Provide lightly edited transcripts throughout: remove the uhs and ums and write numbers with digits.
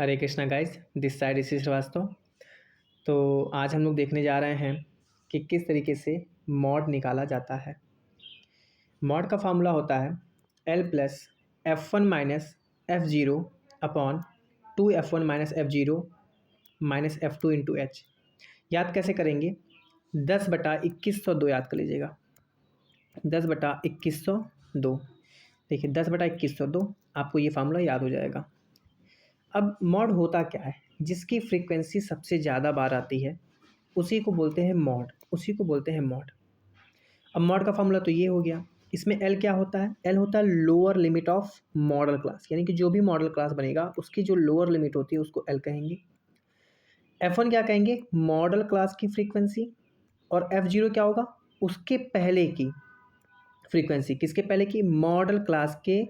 Hare Krishna guys, this side Rishi Srivastava. तो आज हम लोग देखने जा रहे हैं कि किस तरीके से मॉड निकाला जाता है। मॉड का फार्मूला होता है L plus F1 minus F0 upon 2F1 minus F0 minus F2 into H. याद कैसे करेंगे? 10/2102 याद कर लीजिएगा। 10/2102। देखिए 10/2102 आपको ये फार्मूला याद हो जाएगा। अब मॉड होता क्या है? जिसकी फ्रीक्वेंसी सबसे ज़्यादा बार आती है उसी को बोलते हैं मॉड। अब मॉड का फॉर्मूला तो ये हो गया। इसमें एल क्या होता है? एल होता है lower limit of model class, यानी कि जो भी मॉडल क्लास बनेगा उसकी जो लोअर लिमिट होती है उसको एल कहेंगे। F1 क्या कहेंगे? मॉडल क्लास की फ्रीक्वेंसी। और F0 क्या होगा? उसके पहले की फ्रीक्वेंसी। किसके पहले की? मॉडल क्लास के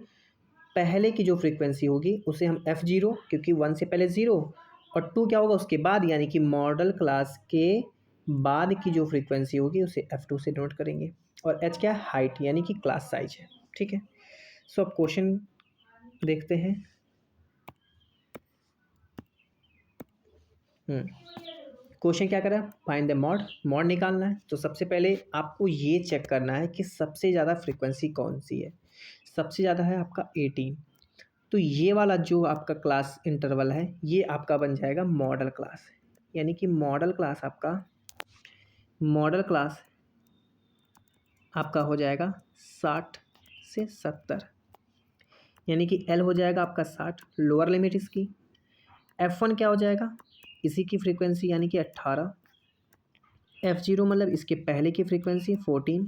पहले की जो फ्रीक्वेंसी होगी उसे हम F0, क्योंकि 1 से पहले 0, और 2 क्या होगा उसके बाद, यानी कि मॉडल क्लास के बाद की जो फ्रीक्वेंसी होगी उसे F2 से नोट करेंगे। और H क्या है? हाइट, यानी कि क्लास साइज है। ठीक है। सो अब क्वेश्चन देखते हैं। क्वेश्चन क्या करा? फाइंड द मॉड निकालना है। तो सबसे पहले आपको ये चेक करना है कि सबसे ज़्यादा फ्रीक्वेंसी कौन सी है। सबसे ज़्यादा है आपका 18। तो ये वाला जो आपका क्लास इंटरवल है ये आपका बन जाएगा मॉडल क्लास, यानी कि मॉडल क्लास आपका हो जाएगा 60 से 70, यानी कि L हो जाएगा आपका 60, लोअर लिमिट इसकी। F1 क्या हो जाएगा? इसी की फ्रीक्वेंसी, यानी कि 18। F0 मतलब इसके पहले की फ्रीक्वेंसी 14,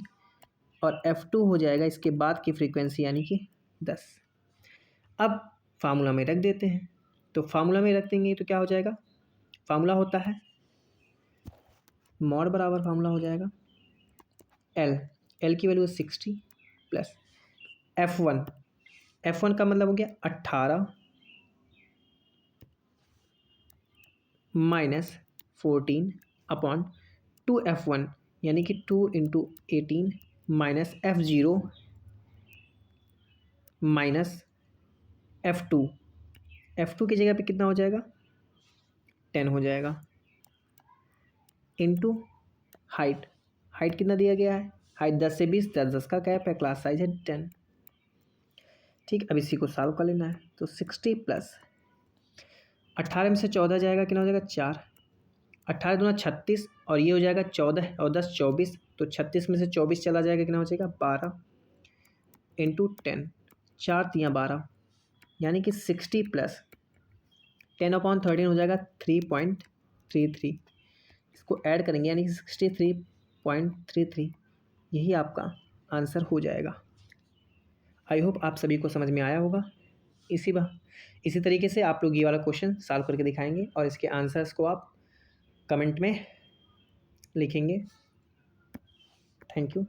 और F2 हो जाएगा इसके बाद की फ्रीक्वेंसी, यानी कि 10। अब फार्मूला में रख देते हैं। तो फार्मूला में रख देंगे तो क्या हो जाएगा? फार्मूला होता है मॉड बराबर फार्मूला हो जाएगा एल की वैल्यू 60 प्लस F1 का मतलब हो गया 18 माइनस 14 अपॉन 2F1, यानी कि 2 into 18 minus F0 minus F2 की जगह पे कितना हो जाएगा? 10 हो जाएगा, इंटू हाइट कितना दिया गया है? हाइट 10 से 20, 10 का गैप है, क्लास साइज है 10। ठीक, अब इसी को सॉल्व कर लेना है। तो 60 प्लस 18 में से 14 जाएगा, कितना हो जाएगा? 4। 18 दूना 36, और ये हो जाएगा 14 और 10 24, तो 36 में से 24 चला जाएगा, कितना हो जाएगा? 12 इंटू 10, 4 तियाँ 12, यानी कि 60 प्लस 10/13 हो जाएगा 3.33। इसको ऐड करेंगे, यानी कि 63.33। यही आपका आंसर हो जाएगा। आई होप आप सभी को समझ में आया होगा। इसी तरीके से आप लोग ये वाला क्वेश्चन सॉल्व करके दिखाएंगे और इसके आंसर्स को आप कमेंट में लिखेंगे। Thank you.